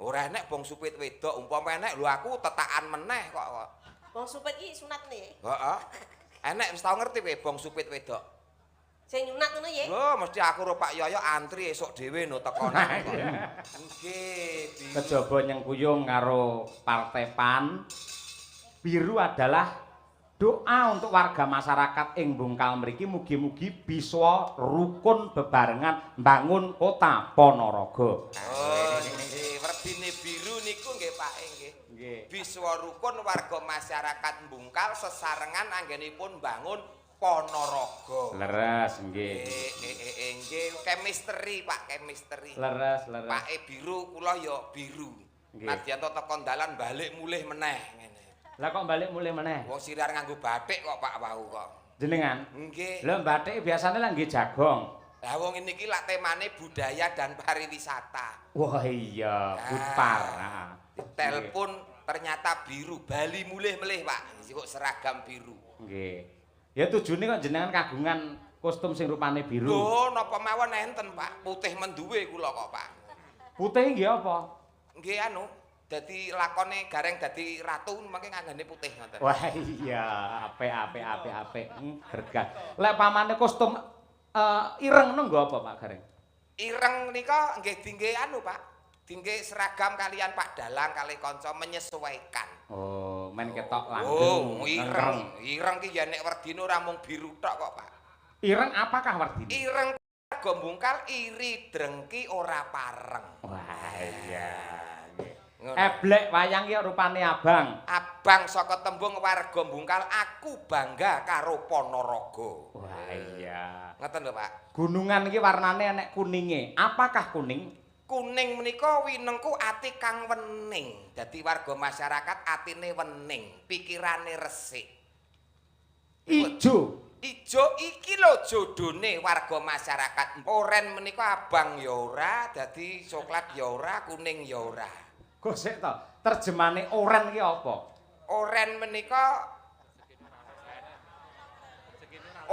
Ora enek bong supit wedok, umpama enek lho aku tetakan meneh kok. Bong supit iki sunat nih. Heeh. Enek wis tau ngerti kowe bong supit wedok. Sing nyunat ngono ya. Lho mesti aku karo Pak Yoyo antri esuk dhewe no tekonan kok. Nggih, kejaba nyengkuyung karo Partai PAN. Biru adalah doa untuk warga masyarakat ing Bungkal mriki mugi-mugi bisa rukun bebarengan mbangun kota Ponorogo. Oh, nggih, werdine biru niku nggih Pak nggih. Nggih. Biswa rukun warga masyarakat Bungkal sesarengan anggenipun bangun Ponorogo. Leres nggih. Nggih, chemistry Pak, chemistry. Leres. Pake biru, kula ya biru. Nggih. Nadyan to tekan dalan balik mulih meneh ngene. Lah kok balik mulih meneh? Wong sirar nganggo batik kok Pak wau kok. Jenengan? Nggih. Lho batik biasane lah nggih jagong. Lah wong niki lak temane budaya dan pariwisata. Wah iya, Budpar. Telepon ternyata biru, Bali mulih melih Pak. Kok seragam biru. Nggih. Ya tujune kok jenengan kagungan kostum sing rupane biru. Lho, napa mawon enten Pak, putih menduwe kula kok Pak. Putih nggih apa? Nggih anu, dadi lakone gareng dadi ratu mangke nganggane putih ngoten. Wah iya, apik. Gergas. Lek pamane kostum ireng ngono nggo apa Pak Gareng? Ireng nika nggih dingge anu Pak. Dingge seragam kalian Pak Dalang kali kanca menyesuaikan. Oh, men ketok Oh, langgeng. ireng. Ireng ki ya nek werdine ora mung biru tok kok Pak. Ireng apakah wardine? Ireng warga Bungkal iri drengki ora pareng. Wah iya. Ngono. Eblek wayang ki rupane abang. Abang saka tembung warga Bungkal aku bangga karo Ponorogo. Wah iya. Ngoten lho Pak. Gunungan iki warnane enek kuninge. Apakah kuning? Kuning menika winengku ati kang wening. Dadi warga masyarakat atine wening, pikirane resik. Ijo. Ijo iki lho jodone warga masyarakat. Oren menika abang ya ora, dadi coklat ya ora, kuning ya ora. Kok sik to? Terjemane oren ki apa? Oren menika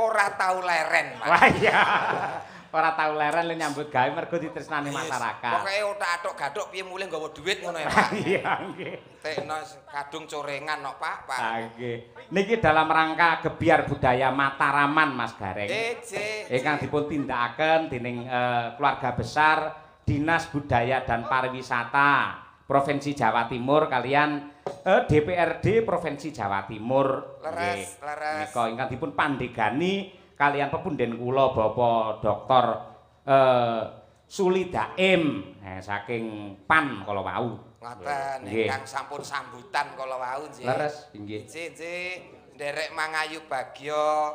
ora tau leren, Pak. Wah iya. Ora tau leren le nyambut gawe mergo ditresnani masyarakat. Pokoke otak-atok gathuk piye mulih nggawa dhuwit ngono ya, Pak. Iya nggih. Tekno kadung corengan kok, Pak. Nggih. Niki dalam rangka gebiar budaya Mataraman Mas Gareng. Ingkang dipun tindakaken dening keluarga besar Dinas Budaya dan Pariwisata Provinsi Jawa Timur kalian DPRD Provinsi Jawa Timur. Leres. Nika ingkang dipun pandegani kalian pepunden kula Bapak Dr. Suli Daim saking PAN kala wau. Ngoten, ingkang sampun sambutan kala wau nggih. Leres nggih. Nggih, nderek mangayu bagya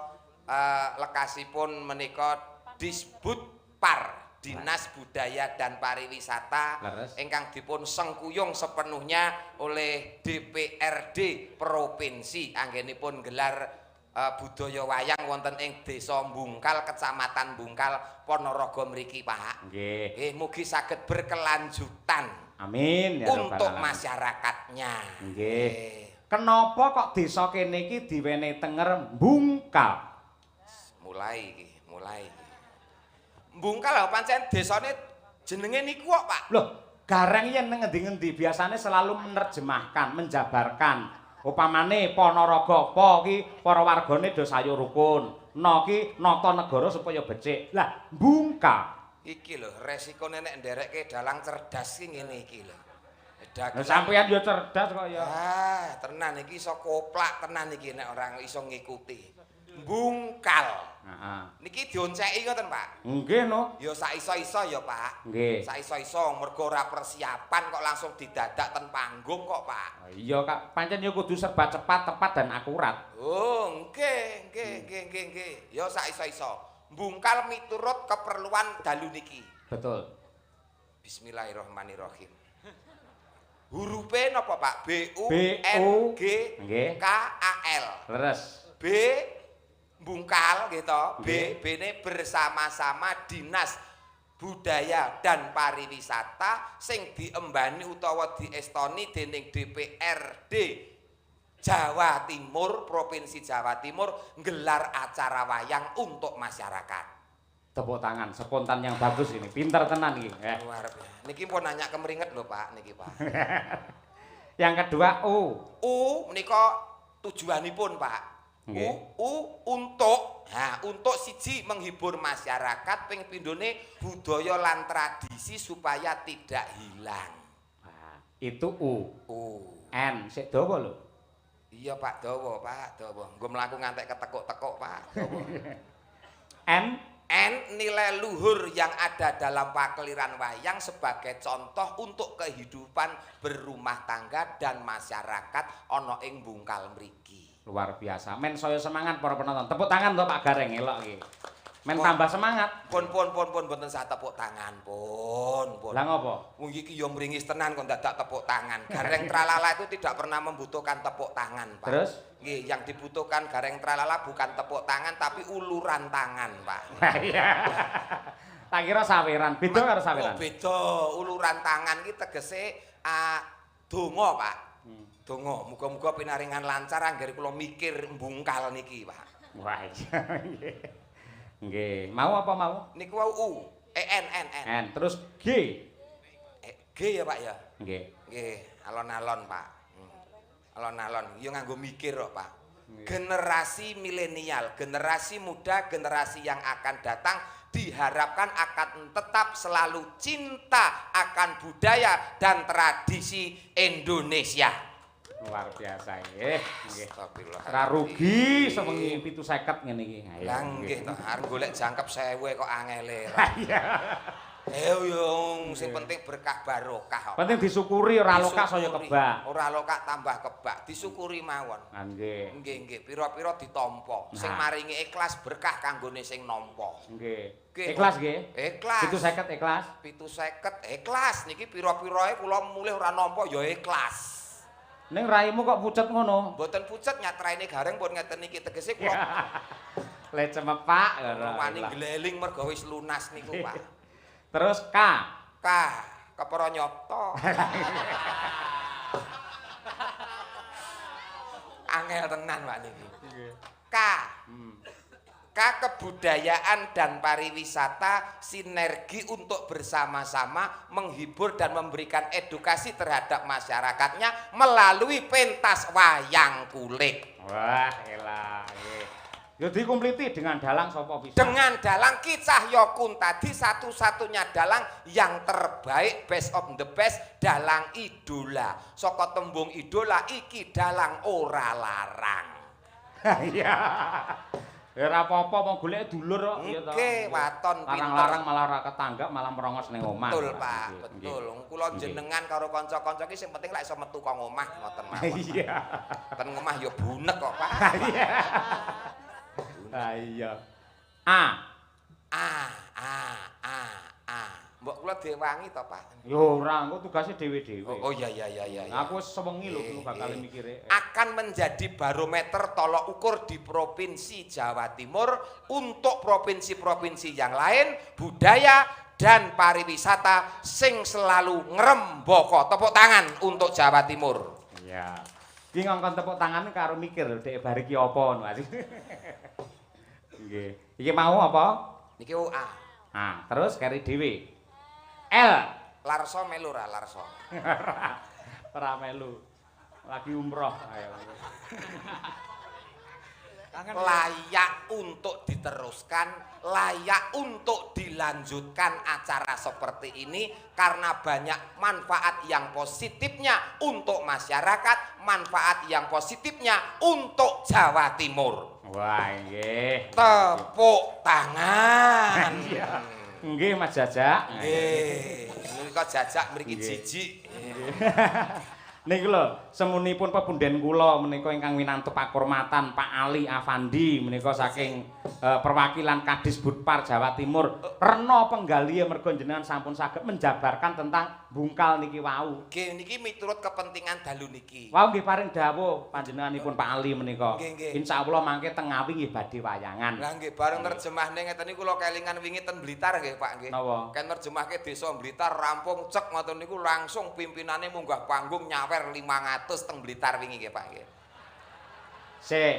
lekasipun menika Disbudpar Dinas Budaya dan Pariwisata ingkang dipun sengkuyung sepenuhnya oleh DPRD Provinsi anggenipun gelar budaya wayang wonten ing Desa Bungkal, Kecamatan Bungkal, Ponorogo mriki, Pak. Nggih. Mugi saged berkelanjutan. Amin ya untuk masyarakatnya. Nggih. Kenapa kok desa kene iki diwenehi tenger Bungkal? Mulai iki. Bungkal lho pancen desane jenenge niku kok, Pak. Loh, Gareng yen nang ngendi-ngendi biasane selalu menerjemahkan, menjabarkan. Upamane Ponorogo apa ki para wargane do sayo rukun. No ki nata negara supaya becik. Lah, Bungkal. Iki lho resikone nek nderekke dalang cerdas ki ngene iki lho. Lah sampeyan yo cerdas kok ya. Tenan iki iso koplak tenan iki nek orang iso ngikuti. Bungkal. Heeh. Niki dionceki ngoten, Pak. Nggih no. Ya sak iso-iso ya, Pak. Nggih. Sak iso-iso mergo ora persiapan kok langsung didadak ten panggung kok, Pak. Iya, Kak. Pancen yo kudu serba cepat, tepat dan akurat. Oh, nggih. Ya sak iso-iso. Bungkal miturut keperluan dalu niki. Betul. Bismillahirrahmanirrahim. Hurufe napa, Pak? B U N G K A L. Leres. B Bungkal gitu. B-ne bersama-sama Dinas Budaya dan Pariwisata sing diembani utawa diestoni dening DPRD Jawa Timur, Provinsi Jawa Timur nggelar acara wayang untuk masyarakat. Tepuk tangan, spontan yang bagus ini. Pinter tenan iki. Luar biasa. Niki pun nanya kemeringet lho, Pak, niki, Pak. Yang kedua U. U menika tujuanipun, Pak. Nggih. Untuk untuk siji menghibur masyarakat, ping pindhone budaya lan tradisi supaya tidak hilang. Nah, itu U. U. N sik dawa lho. Iya, Pak, dawa, Pak, dawa. Nggo mlaku ngantek ketekuk-tekuk, Pak, dawa. N N nilai luhur yang ada dalam pakeliran wayang sebagai contoh untuk kehidupan berumah tangga dan masyarakat ana ing bungkal mriki. luar biasa. Men saya semangat para penonton. Tepuk tangan to Pak Gareng elok iki. Men tambah semangat. Pun mboten sah tepuk tangan, pun. Lah ngopo? Wong iki yo mringis tenan kok dadak tepuk tangan. Gareng Tralala itu tidak pernah membutuhkan tepuk tangan, Pak. Terus? Nggih, yang dibutuhkan Gareng Tralala bukan tepuk tangan tapi uluran tangan, Pak. Iya. Tak kira saweran, beda karo saweran. Oh, beda. Uluran tangan iki tegese donga, Pak. Donga, muga-muga pinaringan lancar anggere kula mikir mbungkal niki, Pak. Wah, iya. Nggih. Mau apa mau? Niku wau U, N. N. Terus G. G ya, Pak ya? Nggih. Nggih, alon-alon, Pak. Alon-alon, yo nganggo mikir kok, Pak. Generasi milenial, generasi muda, generasi yang akan datang diharapkan akan tetap selalu cinta akan budaya dan tradisi Indonesia. Luar biasa nggih. Nggih. Astagfirullah. Ora rugi sewengi 750 ngene iki. Lah nggih to, arep golek jangkep 1000 kok angele. Iya. Yo sing penting berkah barokah. Penting disyukuri ora lokak saya kebak. Ora lokak tambah kebak, disyukuri mawon. Nggih. Nggih, pira-pira ditampa. Sing maringi ikhlas berkah kanggone sing nampa. Nggih. Ikhlas nggih? Ikhlas. 750 ikhlas. 750 ikhlas niki pira-pirae kula mulih ora nampa ya ikhlas. Ning raimu kok pucet ngono? Mboten pucet nyatraine Gareng pun ngeten iki tegese kula Le cemepak ngono. wani gleling mergo wis lunas niku, Pak. Terus K. K kepara nyoto. Angel tenan Pak niki. K. K kebudayaan dan pariwisata sinergi untuk bersama-sama menghibur dan memberikan edukasi terhadap masyarakatnya melalui pentas wayang kulit. Wah, elah nggih. Ya dikumpliti dengan dalang sapa bisa? Dengan dalang Ki Cahyo tadi satu-satunya dalang yang terbaik, best of the best, dalang idola. Saka tembung idola iki dalang ora larang. Iya. Ya ora apa-apa mau golek dulur kok ya to. Nggih, waton pinter. Larang-larang malah ora ketanggap malah merongos ning omah. Betul, Pak, betul. Kula jenengan karo kanca-kanca iki sing penting lek iso metu kok omah ngoten mawon. Iya. Ten omah ya bunek kok, Pak. Iya. Ah iya. A. Mbok kula diwangi to, Pak? Yo ora, engko tugase dhewe-dhewe. Oh iya. Aku wis sewengi lho kulo bakal mikire. Akan menjadi barometer tolok ukur di Provinsi Jawa Timur untuk provinsi-provinsi yang lain, budaya dan pariwisata sing selalu ngrembaka. Tepuk tangan untuk Jawa Timur. Iya. Ki ngongkon tepuk tangan karo mikir dhek bar iki apa ngono. Nggih. Iki mau apa? Niki A. Nah, terus kari dhewe. L. Larso melu ra Larso. Ora melu. Lagi umroh ayo. Layak untuk diteruskan, layak untuk dilanjutkan acara seperti ini karena banyak manfaat yang positifnya untuk masyarakat, manfaat yang positifnya untuk Jawa Timur. Wah, nggih. Tepuk tangan. Nggih, Mas Jajak. Nggih. Menika Jajak mriki jijik. Niki lho, semunipun pepunden kula menika ingkang winantu pakurmatan Pak Ali Afandi menika saking perwakilan Kadis Budpar Jawa Timur. Rena penggalihe mergo jenengan sampun saged menjabarkan tentang bungkal niki wau. Nggih, niki miturut kepentingan dalu niki. Wau nggih paring dawuh panjenenganipun Pak Ali menika. Nggih. Insyaallah mangke teng Ngawi nggih badhe wayangan. Lah nggih bareng terjemahne ngeten niku kula kelingan wingi ten Blitar nggih Pak nggih. Napa? Kan nerjemahke desa Blitar rampung cek ngoten niku langsung pimpinane munggah panggung nyawer 500 teng Blitar wingi nggih Pak nggih. Sik.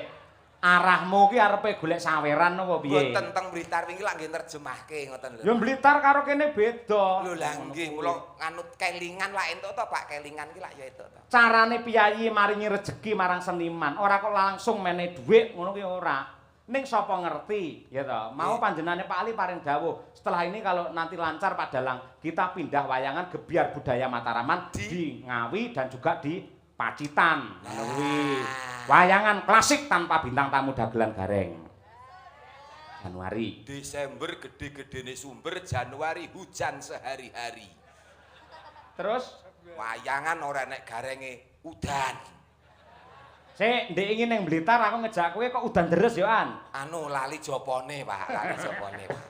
Arahmu ki arepe golek saweran apa piye? Mboten teng Blitar wingi lak nggih nerjemahke ngoten lho. Ya Blitar karo kene beda. Lho lah nggih kula nganut kelingan lak entuk to Pak, kelingan ki lak ya entuk to. Carane piyayi maringi rejeki marang seniman, ora kok langsung mene dhuwit ngono ki ora. Ning sapa ngerti, ya toh. Mau panjenengane Pak Ali paring dawuh, setelah ini kalau nanti lancar Pak Dalang, kita pindah wayangan gebiar budaya Mataraman di Ngawi dan juga di Pacitan. Kuwi wayangan klasik tanpa bintang tamu dagelan gareng. Januari. Desember gede-gedene sumber, Januari hujan sehari-hari. Terus wayangan ora nek garenge udan. Sik, ndek iki ning Blitar aku ngejak kowe kok udan deres yo an. Anu lali jopone, Pak, lali jopone, Pak.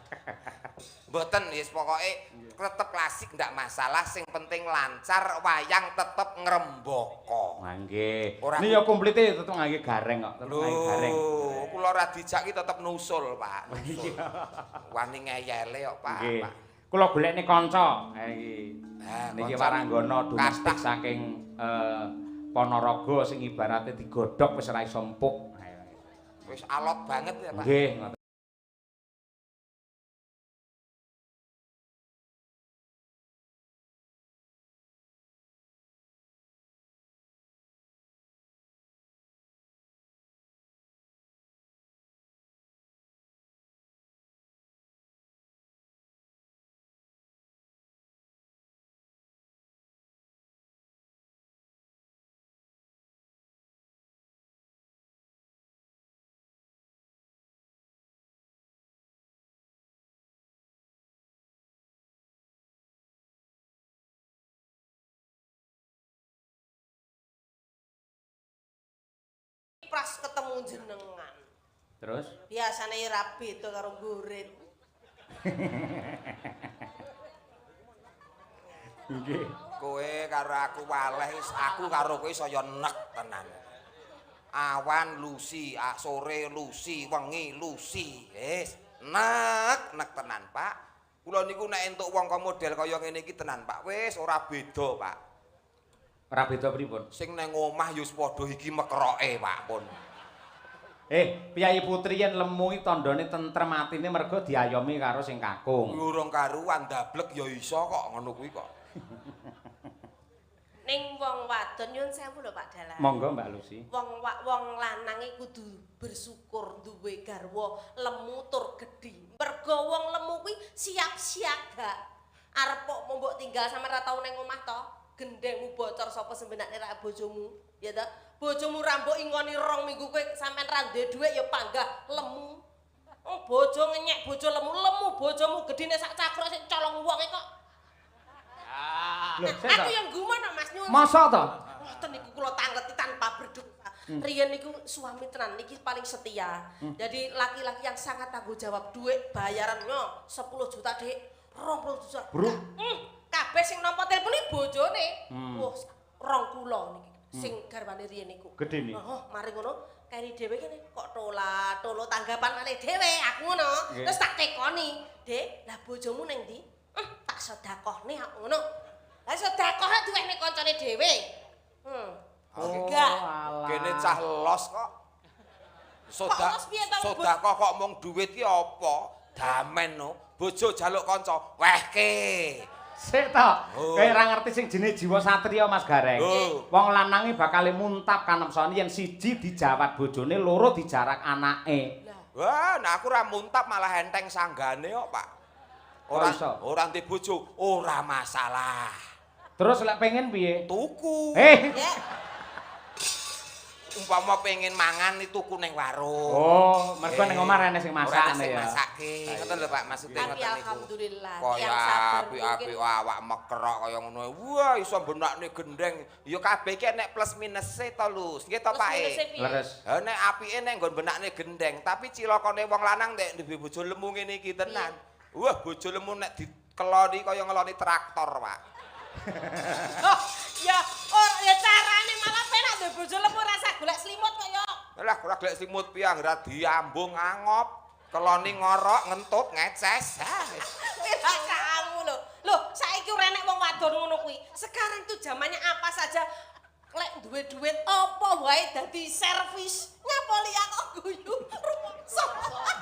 Mboten wis pokoke tetep klasik ndak masalah, sing penting lancar, wayang tetep ngrembaka. Nggih. Ini ya komplite tetep ngangge gareng kok, tetep ngangge gareng. Kula ora dijak ki tetep nusul, Pak. Nusul. Wani ngeyele kok, Pak. Nggih. Kula golekne kanca. Iki. Niki Waranggana domestik saking Ponorogo sing ibarate digodhog wis ora iso empuk. Wis alot banget ya, Pak. Nggih. Pras ketemu jenengan. Terus? Biasane ra beda karo gurit. Nggih. Kowe karo aku waleh, aku karo kowe saya nek tenan. Awan lusi, sore lusi, wengi lusi. Wis nek tenan, Pak. Kula niku nek entuk wong model kaya ngene iki tenan, Pak. Wis ora beda, Pak. Ora beda pripun? Sing nang omah ya padha iki mekroke, Pak, pun. Piyayi Putri yen lemu iki tandane tentrem atine mergo diayomi karo sing kakung. Urung karuan dablek ya iso kok ngono kuwi kok. Ning wong wadon nyun sewu lho Pak Dalang. Monggo Mbak Lucy. Wong lanange kudu bersyukur duwe garwa lemu tur gedhi. Mergo wong lemu kuwi siap siaga. Arep kok mbok tinggal sampe ra tau ning omah to. Gendengmu bocor sapa sembenakne ra bojomu, ya ta? Bojomu rambok ingoni 2 minggu kowe sampean ra duwe dhuwit ya panggah lemu. Bojo ngenyek bojo lemu bojomu gedine sak cakro sing colong wonge kok. Lho, Aku yang gumun Mas nyuwun. Masa to? Ngoten niku kula tangleti tanpa berdosa. Riyen niku suami tenan niki paling setia. Jadi laki-laki yang sangat tanggung jawab, duit bayarannya 10 juta, Dik. 20 juta. Bro. Kabeh sing nampa telepon iki bojone. Wah, 2 kula niki. Sing garwane riyen niku. Gedhe nih. Mari ngono, keri dhewe kene kok tolo tanggapan malih dhewe aku ngono. Terus tak tekoni, "Dik, lah bojomu ning ndi?" Tak sedekahne aku ngono. Lah sedekah duwehne kancane dhewe. Enggak. Kene cah los kok. Sedekah kok mung dhuwit ki apa? Damen no. Bojo jaluk kanca, wehke. Sik to. Kowe ora ngerti sing jenenge jiwa satria Mas Gareng. Wong lanange bakal muntap kanemsone yen siji dijawat bojone, loro dijarak anake. Wah, nah aku ora muntap malah enteng sanggane kok, Pak. Ora ndek bojo, ora masalah. Terus lek pengen piye? Tuku. Umpama pengen mangan tuku ning warung. Oh, mergo ning omah rene sing masakne ya. Masake. Ngoten lho Pak, maksudnya ngoten niku. Alhamdulillah. Kaya apik-apik awak mekrok kaya ngono. Wah, iso benakne gendeng. Ya kabeh iki nek plus minuse to lho. Nggih to Pak. Leres. Ha nek apike nek nggon benakne gendeng, tapi cilakane wong lanang nek duwe bojo lemu ngene iki tenan. Wah, bojo lemu nek dikeloni kaya ngeloni traktor, Pak. Ya carane malah penak duwe bojo lemu rasa golek selimut kok ya. Lah ora golek selimut piye anggere diambung angop, keloni ngorok, ngentut, ngeces. Wis kamu lho. Loh, saiki ora enek wong wadon ngono kuwi. Sekarang tuh zamannya apa saja lek duwe duit apa wae dadi servis. Nyapa Polia kok guyu rumangsa.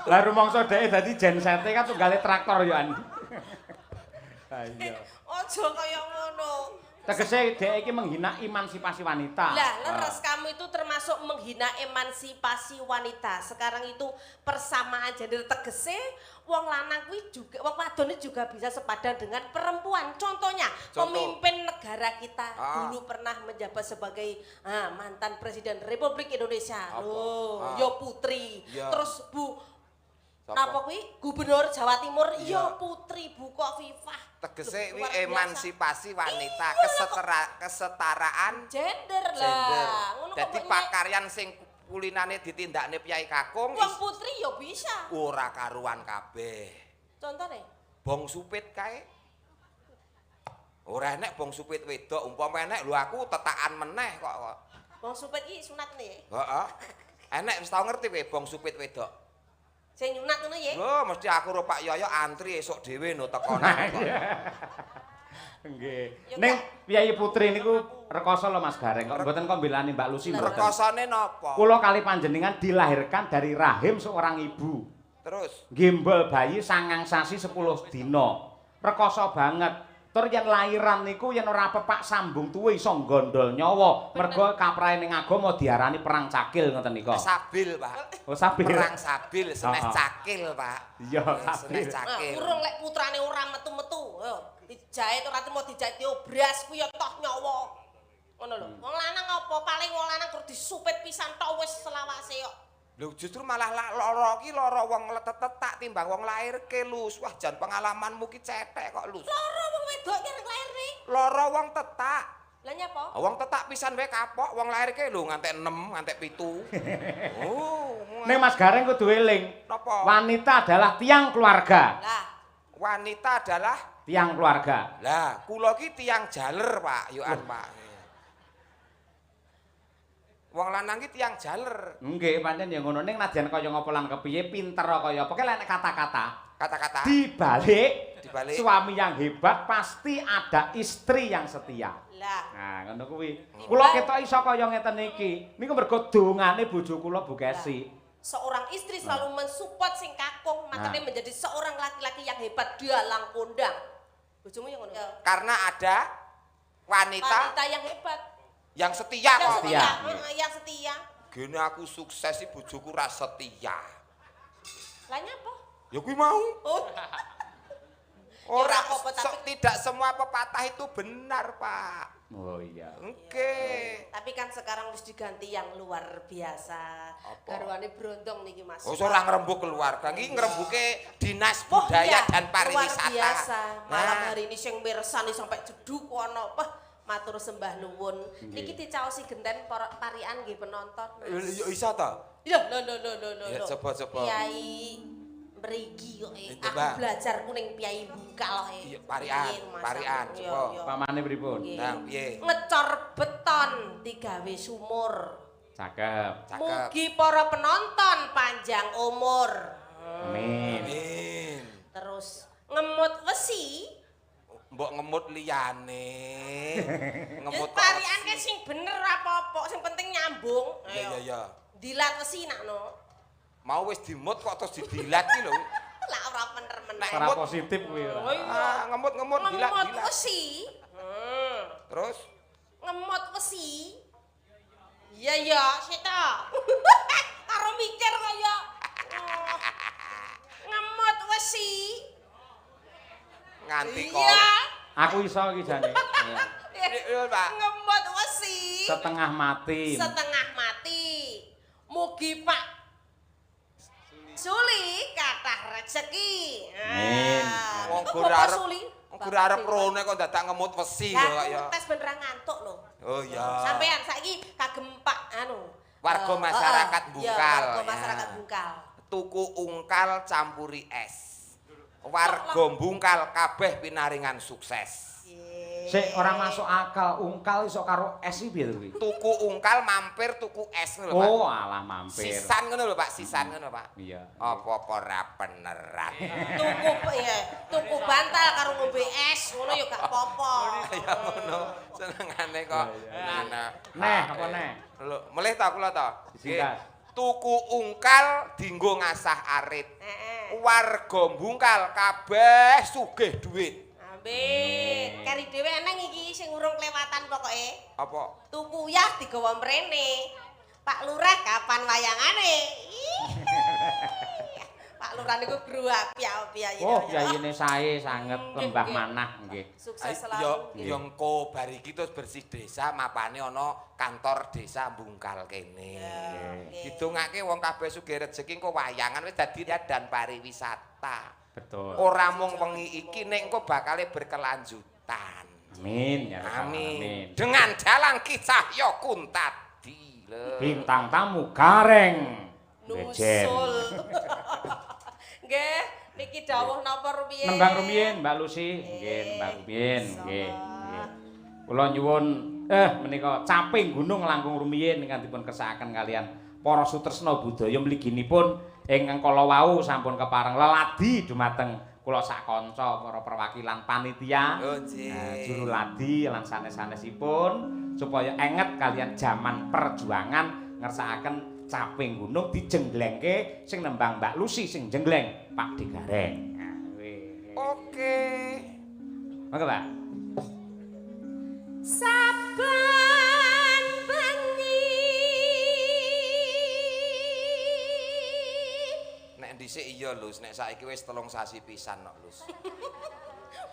Lah rumangsa dhek dadi jensete kan tunggale traktor yo an. Ha iya. Aja kaya ngono. Tegese dhek iki menghina emansipasi wanita. Lah, leres kamu itu termasuk menghina emansipasi wanita. Sekarang itu persamaan gender tegese wong lanang kuwi juga wong wadon juga bisa sepadan dengan perempuan. Contohnya, pemimpin negara kita dulu pernah menjabat sebagai mantan Presiden Republik Indonesia. Loh, yo Putri. Terus Bu napa kuwi Gubernur Jawa Timur yo Putri Bu Khofifah. Tegese wi emansipasi wanita, kesetaraan gender lah. Ngono kok. Dadi pakaryan sing kulinane ditindakne Piyai Kakung wong putri ya bisa. Ora karuan kabeh. Contone? Bong supit kae. Ora enek bong supit wedok, umpama enek lho aku tetakan meneh kok. Bong supit iki sunat nih. Heeh. Enek wis tau ngerti kowe bong supit wedok. Sing nyunat ngono ya? Lho, mesti aku karo Pak Yoyo antri esuk dhewe no tekono. Nggih. Ning Piyai Putri niku rekoso lho Mas Gareng, kok mboten kok mbelani Mbak Lucy mboten. Rekosane napa? Kula kali panjenengan dilahirkan dari rahim seorang ibu. Terus Gimbal bayi 9 sasi 10 dina. Rekoso banget. Tur yen lairan niku yen ora pepak sambung tuwe iso gondol nyawa. Mergo kaprahe ning agama diarani perang cakil ngoten nika. Sabil, Pak. Oh, sabil. Perang sabil senes cakil, Pak. Iya, sabil. Senes cakil. Urung lek putrane ora metu-metu. Yo, dijahit ora temu dijahit diobras kuwi ya toh nyawa. Ngono lho. Wong lanang apa paling wong lanang kudu disupit pisan tok wis selawase kok. Lho justru malah lara ki lara wong letet-tetak timbang wong lairke Lus. Wah jan pengalamanmu ki cetek kok Lus. Lara wong wedok ki lairne. Lara wong tetak. Lah nyapa? Wong tetak pisan wae kapok, wong lairke lho ngantek 6, ngantek 7. Oh. Ning Mas Gareng kudu eling. Napa? Wanita adalah tiang keluarga. Lah, Wanita adalah Tiang keluarga. lah kula ki tiang jaler, Pak. Yoan, Pak. Wong lanang ki tiang jaler. Nggih, pancen ya ngono ning nadyan kaya ngapa lan kepiye pinter kaya apa lek kata-kata. Kata-kata Dibalik dibalik suami yang hebat pasti ada istri yang setia. lah. Nah, ngono kuwi. Kula ketok iso kaya ngeten iki. Niku mergo dongane bojo kula Bu Kesi. Seorang istri selalu mensupport sing kakung, makanya menjadi seorang laki-laki yang hebat dalang kondang. Bojomu yang ngono. karena ada wanita Wanita yang hebat. yang setia Yang kok. setia, Setia. yang setia. Gene aku sukses sih bojoku ra setia. Lah nyapa? Ya kuwi mau. Oh. Ora Ya, apa-apa, tapi- tidak semua pepatah itu benar, Pak. Oh iya. Oke. Tapi kan sekarang harus diganti yang luar biasa. Apa? Garwane brondong niki Mas. Oh, ora ngrembug keluarga. Iki ngrembuke Dinas Oh, Budaya iya, dan Pariwisata. Luar biasa. Malam Nah, hari ini sing mirsani sampai jeduk ono. Wah, matur sembah nuwun. Niki dicaosi genten parian nggih penonton. yo iso to? Ya, lho. Ya, coba. Kiai mrigi kok. Aku Coba. belajar kuning Piai Bungkal. Iya, parian, coba. Pamane pripun? Nah, piye? Ngecor beton digawe sumur. Cakep. Cakep. Mugi para penonton panjang umur. Amin. Amin. Terus ngemut wesi. Mbok ngemut liyane. Ngemut kok Parian wesi. ke sing bener apa-apa, sing penting nyambung. Ya. Dilat wesi nakno. Mau wis dimut kok terus didilat ki lho. Lah ora bener meneh. Nek Ora positif kuwi ora. Ngemut dilat. Ngemut wesi. Terus Ngemut wesi. Iya, sita. Karo mikir kaya ngemut wesi. nganti kok. Iya. Aku iso iki jane. Iya, Pak. Ngemut wesi. Setengah mati. Setengah mati. Mugi Pak Suli kathah rezeki. Amin. Wong Kok gur Bapak arep Suli? gur arep rone kok dadak ngemut wesi lho kok ya. Tes beneran ngantuk lho. Oh iya. Sampean saiki kagem Pak Warga masyarakat Bungkal, Warga ya. masyarakat Bungkal. Tuku ungkal campuri es. Warga Bungkal kabeh pinaringan sukses. Sik ora masuk akal, ungkal iso karo es iki piye to kuwi? Tuku ungkal mampir tuku es ngono lho, Pak. Oh, alah mampir. Sisan ngono lho, Pak, sisan ngono, Pak. Iya. Apa-apa ora beneran. Tuku bantal karo ngombe es ngono ya gak apa-apa. Ya ngono, senengane kok. Nah, Neh, apa neh? Lho, mulih ta kula ta? Disingkas. tuku ungkal dinggo ngasah arit. Warga mbungkal kabeh sugih dhuwit. Ambek, kari dhewe eneng iki sing urung kelewatan pokoke. Apa? Tuku uyah digawa mrene. Pak Lurah kapan wayangane? Pak Lurah niku guru api-api ya. Oh, yayine sae sanget lembah manah nggih. Sukses selalu. Yo engko bar iki terus bersih desa mapane ana kantor desa Mbungkal kene. Didongake wong kabeh sugih rejeki engko wayangan wis dadi dan pariwisata. Betul. Ora mung wengi iki nek engko bakale berkelanjutan. Amin ya Rabbal Amin. Alamin. Dengan jalan kisah ya kuntadi. Bintang tamu gareng. Bejen. Nusul. Nggih, niki dawuh napa rumiyin? Nembang rumiyin Mbak Lucy. Nggih, Mbak rumiyin, nggih. Kula nyuwun menika caping gunung langkung rumiyin ingkang dipun kersakaken kalian para sutresna budaya mliginipun ingkang kala wau sampun kepareng leladi dumateng kula sak kanca para perwakilan panitia. Juru ladi lan sanes-sanesipun supaya enget kalian jaman perjuangan ngersakaken caping gunung dijenglengke sing nembang Mbak Lucy sing jengleng Pak Digareng. Oke. Monggo, Pak. Saben bengi Nek dhisik iya Lus, nek saiki wis 3 sasi pisan kok Lus.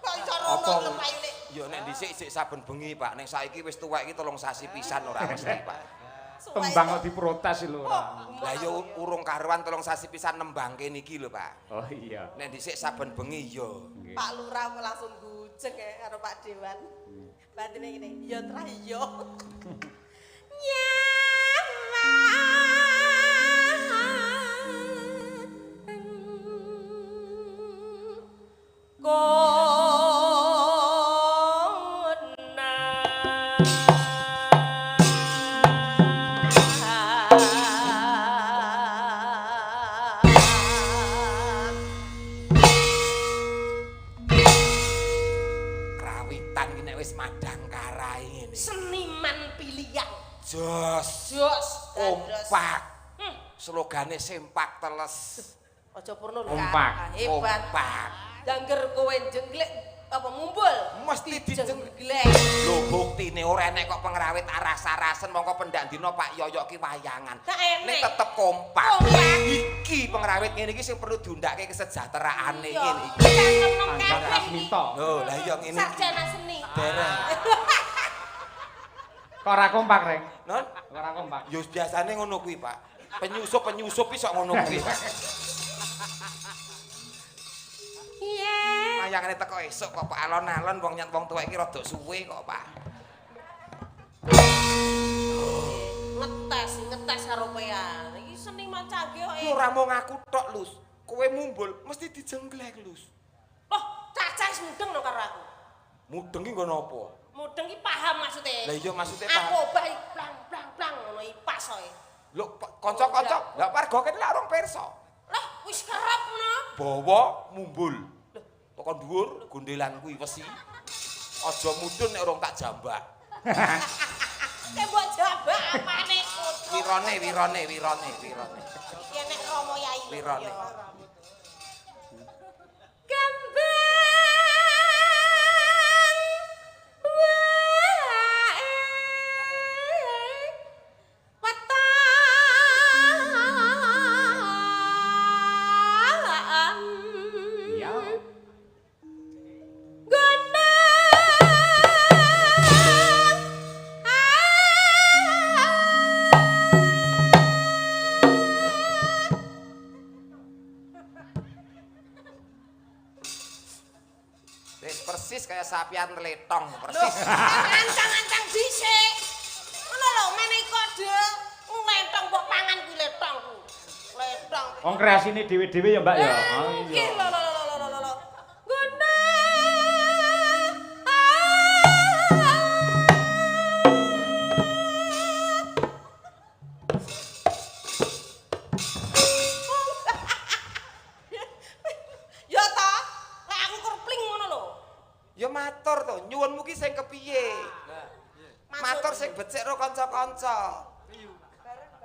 kok iso Apa? ngomong payune. Ya nek dhisik isik saben bengi, Pak. Nek saiki wis tuwek iki 3 sasi pisan ora mesti, Pak. Tembang kok diprotes lho ora. Lah ya urung karuan 3 sasi pisan nembangke niki lho, Pak. Oh iya. Nek dhisik saben bengi ya. Pak Lurah kok langsung gujeng ya karo Pak Dewan. Batine ngene, ya trah iya. Krawitan iki nek wis madang karai ngene. Seniman pilihan. Jos. Jos. Kompak. Slogane sempak teles. Aja purno lho. Kompak. Hebat. Kompak. Dangger kowe jengglek apa mumbul? Mesti dijengglek. Lho buktine ora enek kok pengrawit aras-arasen mongko pendak dina Pak Yoyo ki wayangan. Nek tetep kompak. Iki pengrawit ngene iki sing perlu diundhake kesejahteraane ngene iki. Angkat minta. Lho, lah iya ngene. Sarjana seni. Dereng. Kok ora kompak, Reng? Non, Kok ora kompak? yo biasane ngono kuwi, Pak. Penyusup iso ngono kuwi, Pak. Iya. Wayangane teko esuk kok Pak alon-alon wong nyat wong tuwek iki rada suwe kok, Pak. Ngetes karo pean. Iki seniman canggih kok. Ora mung aku tok, Lus. Kowe mumbul mesti dijengglek, Lus. Loh, cacah mudeng no karo aku. Mudeng ki nggo napa? Mudeng ki paham maksudnya. Lah iya maksudnya Aku Pak. obah plang ngono iki pas kowe. Lho, kanca-kanca, lah warga kene lak rong pirsa. Lah, wis kerep no. Bawa mumbul. Tekan dhuwur gondelan kuwi wesi. Aja mudhun nek urung tak jambak. Nek mbok jabak apane kudu. Wirone. Ya nek Romo Yai. Wirone. Persis kayak sapian teletong, persis. Ancang-ancang dhisik. Ngono lho, mene kode ngetong mbok pangan kuwi letong. Letong. Wong kreasine dhewe-dhewe ya, Mbak ya. Oh Iki iya. lho. Guna. Ya ta, lek aku kerpling ngono lho. Ya matur to, nyuwunmu ki sing kepiye? Matur sing becik karo kanca-kanca.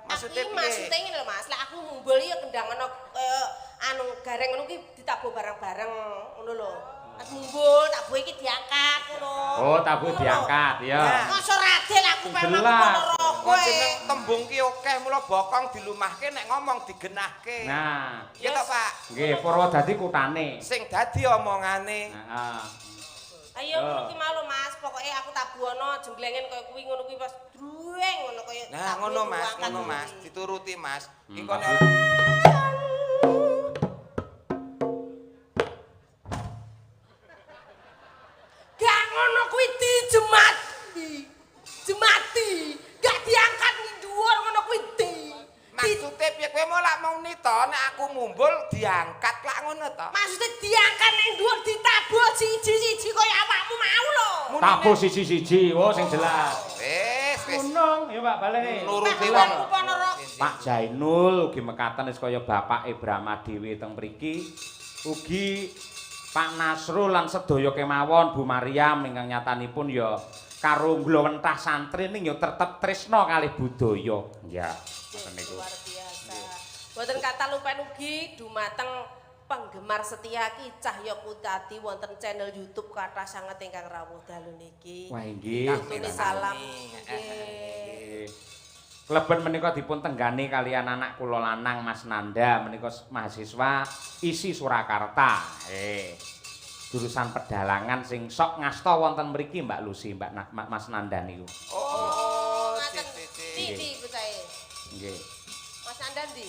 Maksudnya piye? Maksudnya ngene lho Mas, lek aku mumbul ya kendang ana anu gareng ngono ki ditabuh bareng-bareng ngono lho. Pas mumbul tabuh iki diangkat ngono. Oh, tabuh diangkat ya. Masa radel aku pengen Jelas. ngono kowe. Jeneng tembung ki akeh mula bokong dilumahke nek ngomong digenahke. Nah, ya toh Pak. nggih Purwodadi kutane. Sing dadi omongane. Heeh. Ayo iki mau Mas, pokoke aku tabuhana jenglengen kaya kuwi ngono kuwi pas drueng ngono kaya. Nah, ngono Mas, dituruti Mas. Iki kene gak ngono kuwi jemati. Gak diangkat ning dhuwur ngono kuwi di. Maksude piye kowe mau lak mau nito nek aku mumbul diangkat lak ngono to. Maksudnya diangkat ning dhuwur ditabuh siji-siji kaya awakmu mau lho. Tabuh siji-siji, oh sing jelas. Wis. Gunung, ya Pak balik. Nuruti Wong wong. Pak Jainul ugi mekaten wis kaya Bapak Brahma Dewi teng mriki. Ugi Pak Nasrul lan sedaya kemawon Bu Maryam ingkang nyatanipun ya karo mblowentah santri ning ya tetep tresna kalih budaya. Ya, ngoten niku. Luar biasa. Boten kata lupen ugi dumateng penggemar setia ki Cahya Kutati wonten channel YouTube kathah sanget ingkang rawuh dalu niki. Wah inggih. Tulis salam. Nggih. Kleben menika dipun tenggani kalian anak kula lanang Mas Nanda menika mahasiswa isi Surakarta. Jurusan pedalangan sing sok ngasta wonten mriki Mbak Lucy, Mas Nanda niku. Oh, ngaten. cik. Di percaya. Nggih. Mas Nanda ndi?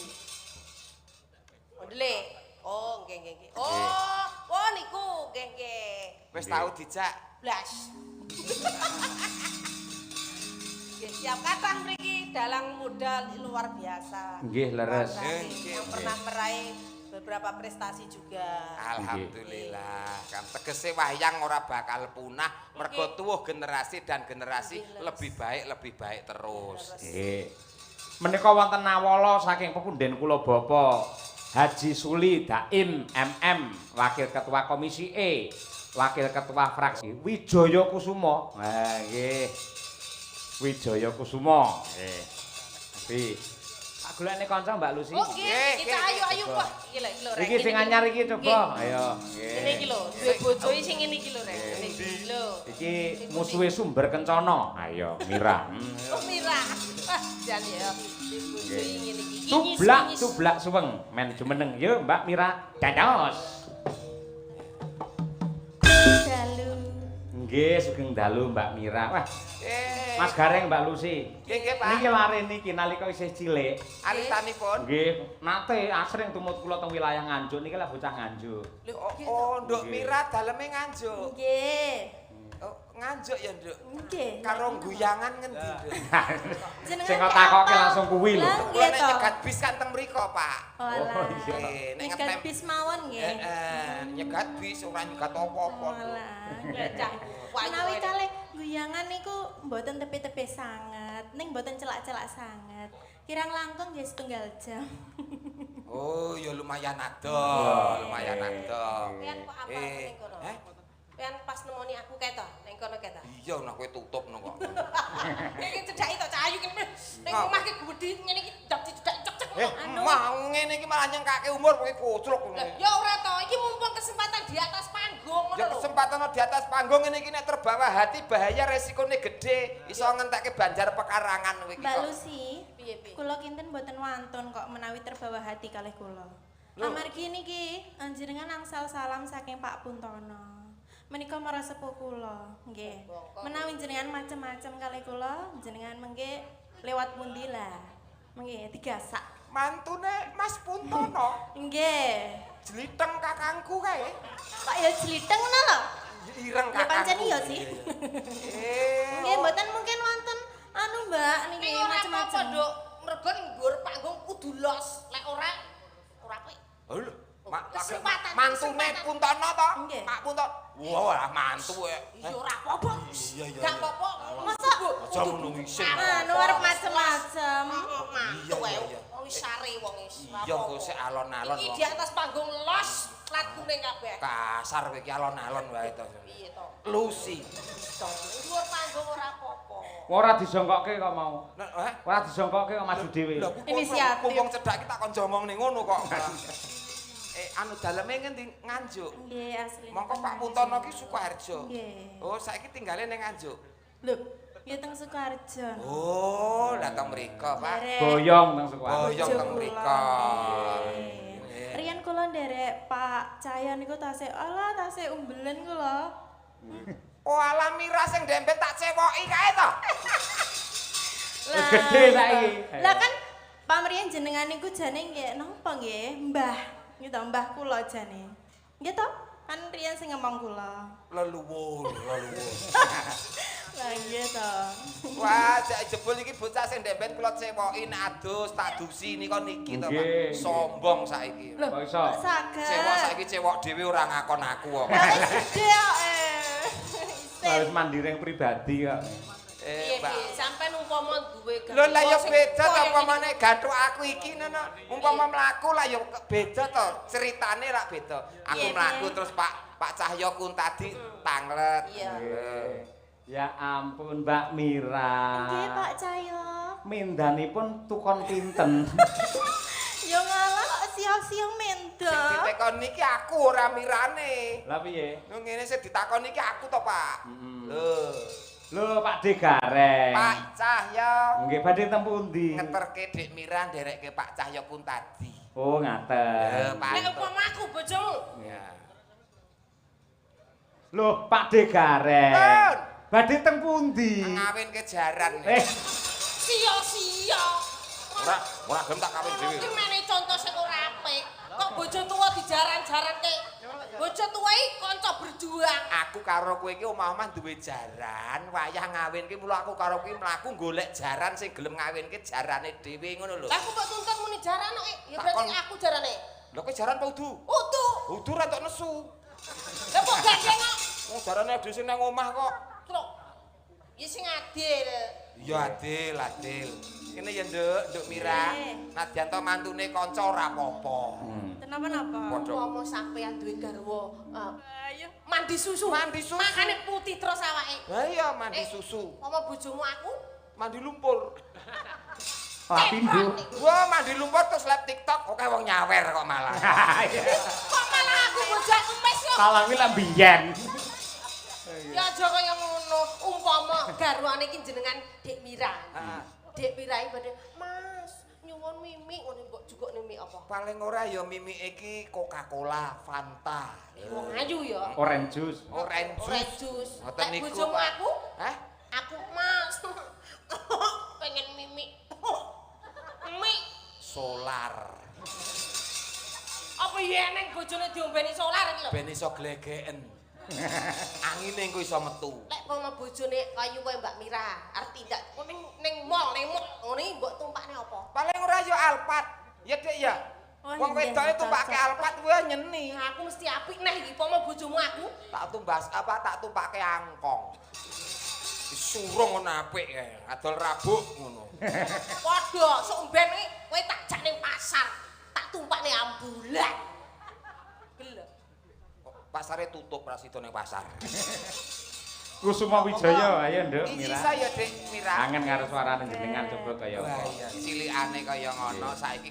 Ondele. Oh, nggih. Oh niku nggih. Wis tau dijak. Blas. Nggih, siap kathah mriki dalang muda luar biasa. Nggih, leres. Yang pernah meraih beberapa prestasi juga. Alhamdulillah. Kan tegese wayang ora bakal punah mergo tuwuh generasi dan generasi lebih baik terus. Nggih. Menika wonten nawala saking pepunden kula Bapak Haji Suli Daim MM, Wakil Ketua Komisi E, Wakil Ketua Fraksi Wijaya Kusuma. Nah, nggih. Wijaya Kusuma. Nggih. Tapi tak golekne kanca Mbak Lucy. Oh, nggih, kita ayo wah, iki lho. Iki sing anyar iki coba. Ayo, nggih. Ngene iki lho, duwe bojo sing ngene iki lho, Rek. Ngene iki lho. Iki musuhe sumber kencana. Ayo, Mira. Oh, Mira. Wah, jan ya. Bojo ngene iki. Cublak suweng men jumeneng. Yo Mbak Mira, dados. Dalu. Nggih, sugeng dalu Mbak Mira. Wah, Mas Gareng Mbak Lucy. Nggih, Pak. Niki lare niki nalika isih cilik. Alitanipun. Nggih, nate asring tumut kula teng wilayah Nganjuk niki lah bocah Nganjuk. Oh, Nduk Mira daleme Nganjuk. Nggih. Oh, Nganjuk ya, Nduk. Nggih. Karo guyangan ngendi, Nduk? Sing kok takoke langsung kuwi lho. Kuwi nek nyegat bis kan teng mriko, Pak. Walah. Nek Nyegat ngetem bis mawon nggih. nyegat bis ora nyegat apa-apa. Walah. Menawi kalih guyangan niku mboten tepi-tepi sanget, ning mboten celak-celak sanget. Kirang langkung nggih setunggal jam. Oh, ya lumayan ado, lumayan ado. Pian kok apa ning kono? Pian pas nemoni aku kae to, ning kono kae to. Iya, nah kowe tutup no kok. Iki cedhaki to Cahayu ki. Ning omah ki gedhi ngene iki dadi cedak cek-cek. Mau ngene iki malah nyengkake umur kowe kocruk. Ya ora to, iki mumpung kesempatan di atas panggung ngono Ya lho. kesempatan di atas panggung ngene iki nek terbawa hati bahaya resikone gede. Iso ngentekke banjar pekarangan kowe iki. Mbak Lucy, Piye? kula kinten mboten wantun kok menawi terbawa hati kalih kula. Amargi niki anjenengan angsal salam saking Pak Puntono. Menika marang sepuh kula, nggih. Menawi jenengan macem-macem kalih kula, jenengan mengke lewat pundi lah. Mengke digasak. Mantune Mas Puntono, Nggih. jliteng kakangku kae. Kok ya jliteng ngono lho. Ireng Ya kakangku. pancen iya sih. Nggih, Oh. mboten mungkin wonten anu Mbak niki Ning ora apa-apa, macem-macem. Nduk. Mergo ning dhuwur panggung kudu los. Lek ora kuwi. Oh lho, Kesempatan, mantune kesempatan. Puntono to? Nggih. Pak Puntono. Wah, mantu ya. Ya ora apa-apa. Iya, iya. Gak apa-apa. Masa Aja ngono ngisin. anu arep macem-macem. Mantu Iya, ae. iya. Wong wis sare wong wis. Iya, kok sik alon-alon Iki wong. di atas panggung los plat kuning kabeh. Kasar kowe iki alon-alon wae to. Piye to? Lucy. Dhuwur panggung ora apa-apa. Ora disongkokke kok mau. Hah? Ora disongkokke kok maju dhewe. Lho, Inisiatif. wong cedhak iki tak kon jomong ning ngono kok. Anu daleme ngendi Nganjuk. Nggih, asli. Mongko Pak Puntono ki Sukoharjo. Nggih. Oh, saiki tinggale ning Nganjuk. Lho, ya teng Sukoharjo. Oh, lah teng mriko, Pak. Boyong nang Sukoharjo. Boyong teng mriko. Riyen kula nderek Pak Cahyo niku tasih tasih umbelen kula. Oh, alah Mira sing dempet tak cewoki kae to. Wis gedhe saiki. Lah kan pamriyen jenengan niku jane nggih napa nggih? Mbah. Nggih to, mbah kula jane. Nggih to? Kan riyen sing ngomong kula. Leluwur. Lah nggih to. Wah, jak jebul iki bocah sing dempet kula cewoki nek adus tak dusi nika niki to, Pak. Nggih. Sombong saiki. Kok iso? Kok saged? Cewek saiki cewek dhewe ora ngakon aku kok. Lah wis gedhe kok. Harus mandiring pribadi kok. Piye Mbak. piye sampean umpama duwe Lho lah ya sing beda to koyo umpamane gantuk aku iki nono. Umpama mlaku lah ya beda to. Ceritane lah beda. Aku Piye, mlaku piye? terus Pak Cahyo kun tadi tanglet. Iya. Ya ampun Mbak Mira. Nggih Pak Cahyo. Mindanipun tukon pinten. Ya ngalah kok sia-sia menda. Ditekon niki aku ora Mirane. Lah piye? Lho ngene sing ditakon niki aku to, Pak. Lho. Lho Pak De Gareng. Pak Cahyo Nggih badhe teng pundi? ngeterke Dik Mira nderekke Pak Cahyo kun tadi. Oh ngaten. Nek umpama aku bojomu, Ya. Lho Pak De Gareng. Pun. Badhe teng pundi? Ngawin kejaran. sia-sia. Ora gelem tak kawin dhewe. Iki meneh contoh sing ora apik. Kok bojo tuwa dijaran-jarake. Bojo tuwa iki kanca berjuang. Aku karo kowe iki omah-omah duwe jaran, wayah ngawinke mula aku karo kowe mlaku golek jaran sing gelem ngawinke jarane dhewe ngono lho. Lah aku kok tuntut muni jaran kok. Ya berarti Takon. aku jarane. Lho kowe jaran apa udu? Utuh. Udu ra entuk nesu. Lah kok gandeng kok. Wong jarane dhewe sing nang omah kok. Truk. Ya sing adil. Ya adil. Kene ya Nduk Mira. Nadyan to mantune kanca ora apa-apa. Kenapa-napa? Padha. Umpama sampean duwe garwa, Ayo. mandi susu. Mandi susu. Makane putih terus awake. Lah iya mandi susu, Umpama bojomu aku, mandi lumpur. Lapindo. Wah, mandi lumpur terus live TikTok, oke wong nyawer kok malah. kok malah aku bojo aku wis yo. Salah kuwi lah mbiyen. Ya aja kaya ngono. Umpama garwane iki jenengan Dik Mira. Heeh. Dik Mira iki badhe, "Mas, nyuwun mimi ngono mbok jukukne mie apa?" Paling ora ya mimi iki Coca-Cola, Fanta. Wong ayu ya. Orange juice. Orange Orange juice. juice. Ngoten Nek niku, bojomu Pak. aku, Hah? aku Mas. Pengen mimi. Mie Solar. apa ya neng bojone diombeni solar iki lho. Ben iso glegeken. Angine engko iso metu. Lek pomo bojone kayu wae Mbak Mira, arep tindak ning mall ngono iki mbok tumpakne apa? Paling ora ya Alphard. Ya Dek ya. Oh, Wong iya, wedoke tumpake cocok. Alphard kuwi nyeni. Nah, aku mesti apik neh iki pomo bojomu aku. Tak tumpake angkong. Disurung ngono apik kae. Adol rabuk ngono. Padha sok mben iki kowe tak jak ning pasar, tak tumpakne ambulan. Gelem. Pasare tutup ra sida ning pasar. Kusuma Wijaya ayo Nduk Iki Mira. saya Dik Mira. Kangen karo suarane jenengan coba kaya Wah apa. iya, cilikane kaya ngono saiki